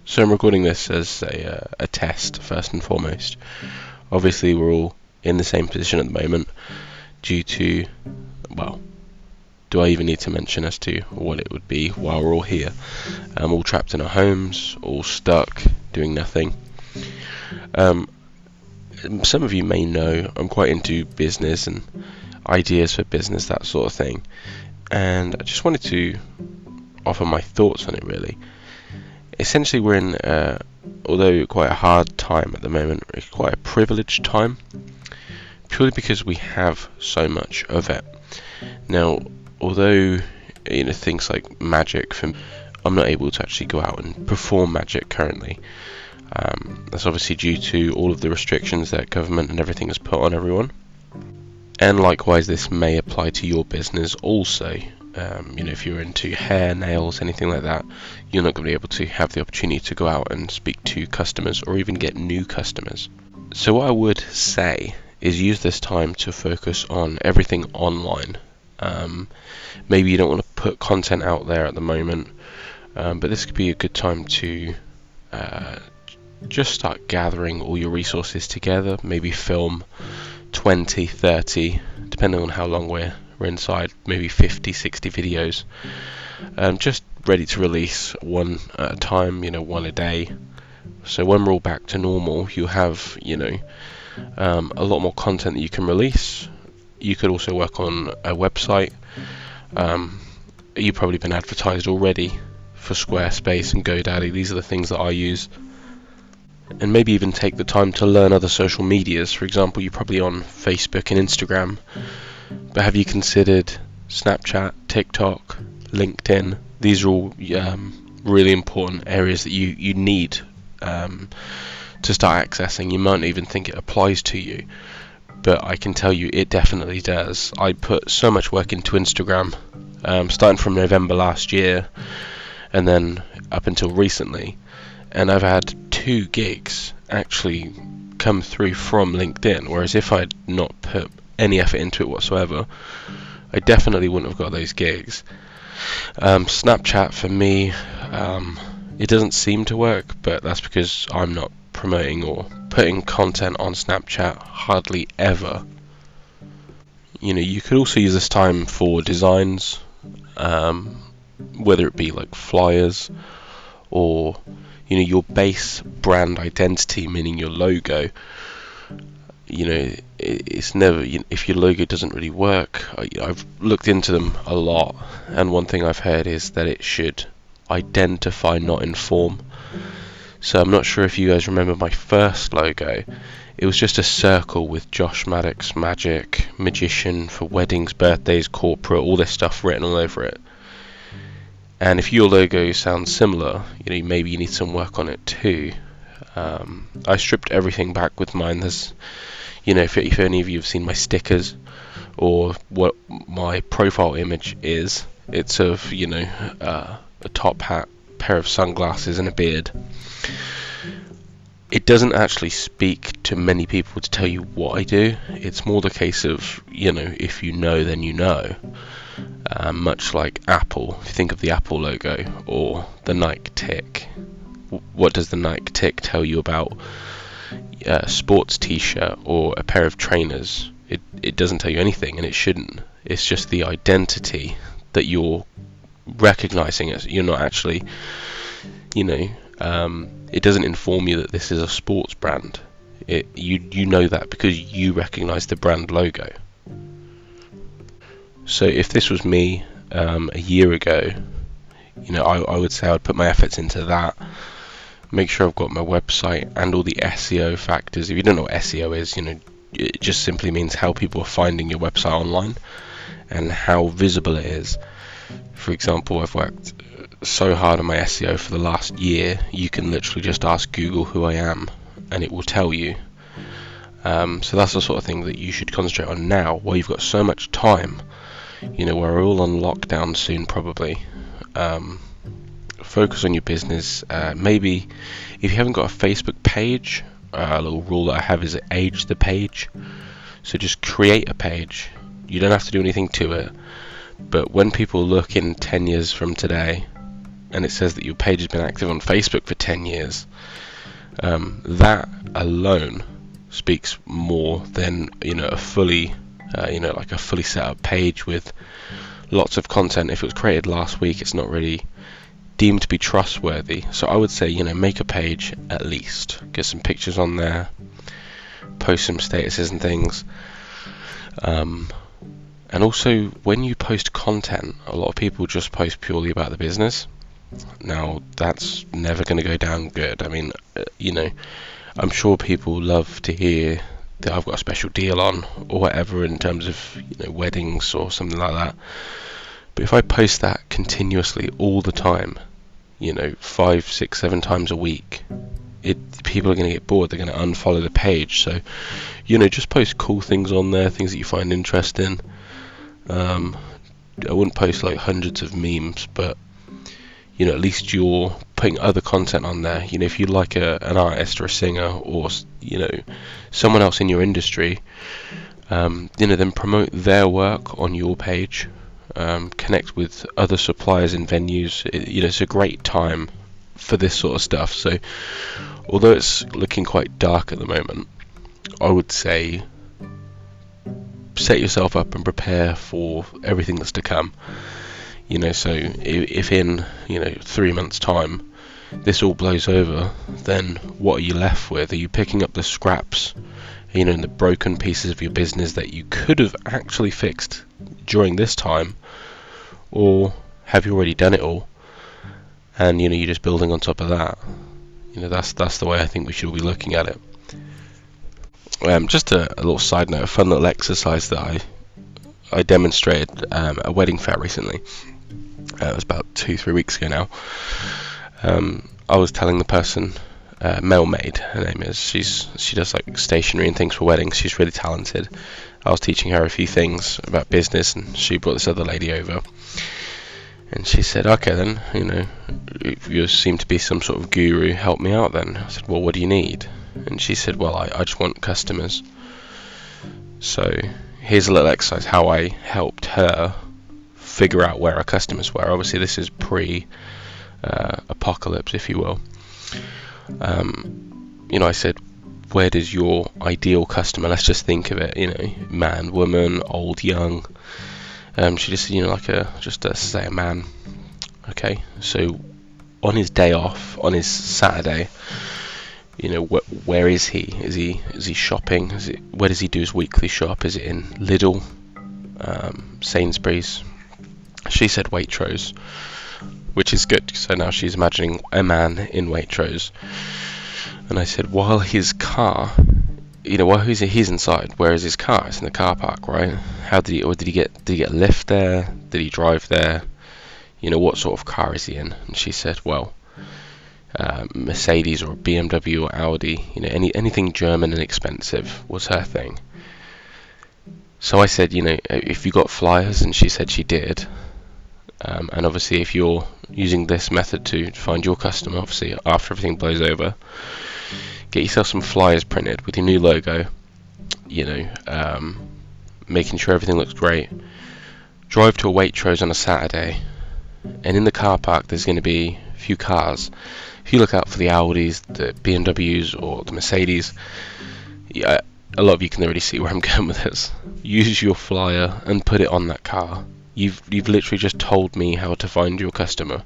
So I'm recording this as a test first and foremost. Obviously we're all in the same position at the moment due to, well, do I even need to mention as to what it would be while we're all here? All trapped in our homes, all stuck, doing nothing. Some of you may know I'm quite into business and ideas for business, that sort of thing. And I just wanted to offer my thoughts on it really. Essentially we're in, although quite a hard time at the moment, it's quite a privileged time, purely because we have so much of it. Now, although things like magic, I'm not able to actually go out and perform magic currently. That's obviously due to all of the restrictions that government and everything has put on everyone. And likewise, this may apply to your business also. If you're into hair, nails, anything like that, you're not going to be able to have the opportunity to go out and speak to customers or even get new customers. So what I would say is use this time to focus on everything online. Maybe you don't want to put content out there at the moment, but this could be a good time to just start gathering all your resources together. Maybe film 20, 30, depending on how long we're inside, maybe 50, 60 videos, just ready to release one at a time, one a day. So when we're all back to normal, you have, a lot more content that you can release. You could also work on a website. You've probably been advertised already for Squarespace and GoDaddy. These are the things that I use. And maybe even take the time to learn other social medias. For example, you're probably on Facebook and Instagram, but have you considered Snapchat, TikTok, LinkedIn? These are all really important areas that you need to start accessing. You might not even think it applies to you, but I can tell you it definitely does. I put so much work into Instagram, starting from November last year and then up until recently, and I've had 2 gigs actually come through from LinkedIn, whereas if I'd not put any effort into it whatsoever, I definitely wouldn't have got those gigs. Snapchat for me, it doesn't seem to work, but that's because I'm not promoting or putting content on Snapchat hardly ever. You could also use this time for designs, whether it be like flyers or your base brand identity, meaning your logo. It's never, if your logo doesn't really work, I've looked into them a lot, and one thing I've heard is that it should identify, not inform. So I'm not sure if you guys remember my first logo. It was just a circle with Josh Maddox Magic, Magician for weddings, birthdays, corporate, all this stuff written all over it. And if your logo sounds similar, maybe you need some work on it too. I stripped everything back with mine. There's, if any of you have seen my stickers or what my profile image is, it's of, a top hat, pair of sunglasses and a beard. It doesn't actually speak to many people to tell you what I do. It's more the case of, if you know, then you know. Much like Apple, if you think of the Apple logo or the Nike tick. What does the Nike tick tell you about a sports t-shirt or a pair of trainers? It doesn't tell you anything, and it shouldn't. It's just the identity that you're recognizing it. You're not actually, it doesn't inform you that this is a sports brand. You know that because you recognize the brand logo. So if this was me a year ago, I would say I'd put my efforts into that. Make sure I've got my website and all the SEO factors. If you don't know what SEO is, it just simply means how people are finding your website online and how visible it is. For example, I've worked so hard on my SEO for the last year. You can literally just ask Google who I am and it will tell you. So that's the sort of thing that you should concentrate on now while you've got so much time. We're all on lockdown soon probably. Focus on your business. Maybe if you haven't got a Facebook page, a little rule that I have is age the page. So just create a page. You don't have to do anything to it, but when people look in 10 years from today, and it says that your page has been active on Facebook for 10 years, that alone speaks more than a fully like a fully set up page with lots of content. If it was created last week, it's not really deemed to be trustworthy. So I would say, make a page at least, get some pictures on there, post some statuses and things. And also, when you post content, a lot of people just post purely about the business. Now, that's never going to go down good. I mean, I'm sure people love to hear that I've got a special deal on or whatever in terms of weddings or something like that. But if I post that continuously all the time, 5, 6, 7 times a week, people are going to get bored. They're going to unfollow the page. So, just post cool things on there, things that you find interesting. I wouldn't post like hundreds of memes, but at least you're putting other content on there. If you like an artist or a singer or someone else in your industry, then promote their work on your page. Connect with other suppliers and venues. It's a great time for this sort of stuff. So although it's looking quite dark at the moment, I would say set yourself up and prepare for everything that's to come. So if in 3 months time this all blows over, then what are you left with? Are you picking up the scraps, and the broken pieces of your business that you could have actually fixed during this time, or have you already done it all and you're just building on top of that? That's the way I think we should all be looking at it. Just a little side note, a fun little exercise that I demonstrated at a wedding fair recently. It was about 2-3 weeks ago now. I was telling the person, Mel Maid, her name is, she does like stationery and things for weddings. She's really talented. I was teaching her a few things about business, and she brought this other lady over, and she said, okay then, if you seem to be some sort of guru, help me out then. I said, well, what do you need? And she said, well, I just want customers. So here's a little exercise how I helped her figure out where our customers were. Obviously this is pre-apocalypse, if you will. I said, where does your ideal customer, let's just think of it, man, woman, old, young. She just said, just say a man. Okay, so on his day off, on his Saturday, where is he? Is he shopping? Where does he do his weekly shop? Is it in Lidl, Sainsbury's? She said Waitrose, which is good. So now she's imagining a man in Waitrose. And I said, while his car, while he's inside, where is his car? It's in the car park, right? Did he get a lift there? Did he drive there? What sort of car is he in? And she said, well, Mercedes or BMW or Audi, anything German and expensive was her thing. So I said, if you got flyers, and she said she did. And obviously, if you're using this method to find your customer, obviously after everything blows over, get yourself some flyers printed with your new logo. Making sure everything looks great. Drive to a Waitrose on a Saturday, and in the car park there's going to be a few cars. If you look out for the Audis, the BMWs, or the Mercedes, a lot of you can already see where I'm going with this. Use your flyer and put it on that car. You've literally just told me how to find your customer.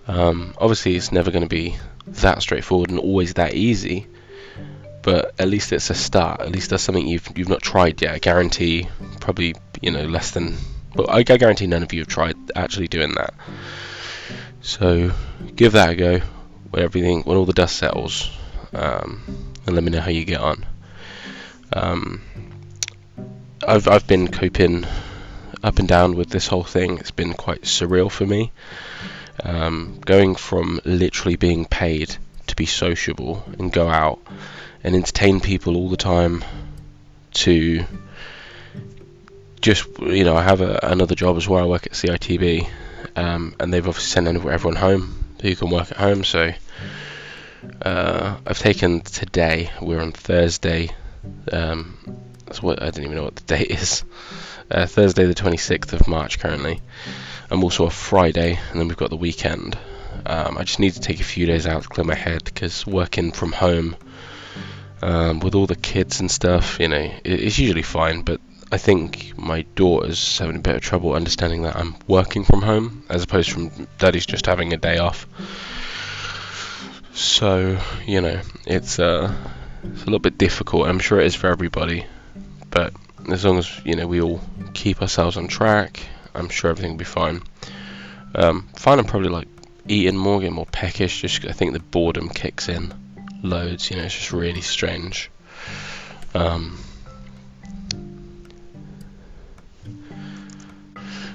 Obviously, it's never going to be that straightforward and always that easy, but at least it's a start. At least that's something you've not tried yet. I guarantee probably less than. Well, I guarantee none of you have tried actually doing that. So give that a go when all the dust settles, and let me know how you get on. I've been coping up and down with this whole thing. It's been quite surreal for me. Going from literally being paid to be sociable and go out and entertain people all the time to just, I have another job as well. I work at CITB, and they've obviously sent everyone home who can work at home. So I've taken today, we're on Thursday, that's what, I don't even know what the date is, Thursday the 26th of March currently. and also a Friday, and then we've got the weekend. I just need to take a few days out to clear my head, because working from home with all the kids and stuff, it's usually fine, but I think my daughter's having a bit of trouble understanding that I'm working from home as opposed from daddy's just having a day off. So, it's a little bit difficult. I'm sure it is for everybody, but as long as, we all keep ourselves on track, I'm sure everything will be fine. I'm probably like eating more, getting more peckish, just 'cause I think the boredom kicks in loads, it's just really strange.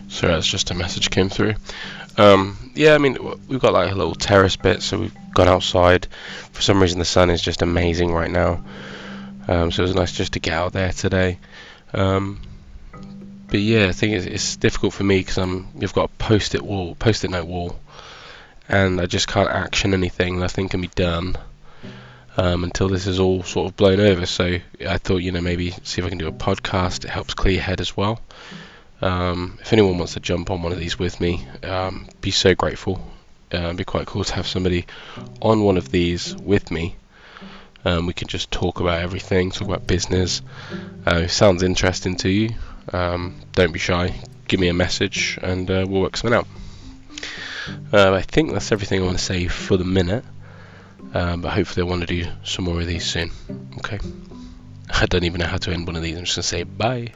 Sorry, that's just a message came through. Yeah, I mean, we've got like a little terrace bit, so we've gone outside. For some reason, the sun is just amazing right now. So it was nice just to get out there today. But yeah, I think it's difficult for me because you've got a post-it note wall, and I just can't action anything. Nothing can be done until this is all sort of blown over. So I thought, maybe see if I can do a podcast. It helps clear your head as well. If anyone wants to jump on one of these with me, be so grateful. It'd be quite cool to have somebody on one of these with me. We can just talk about everything, talk about business. If it sounds interesting to you, don't be shy. Give me a message and we'll work something out. I think that's everything I want to say for the minute. But hopefully I want to do some more of these soon. Okay. I don't even know how to end one of these. I'm just going to say bye.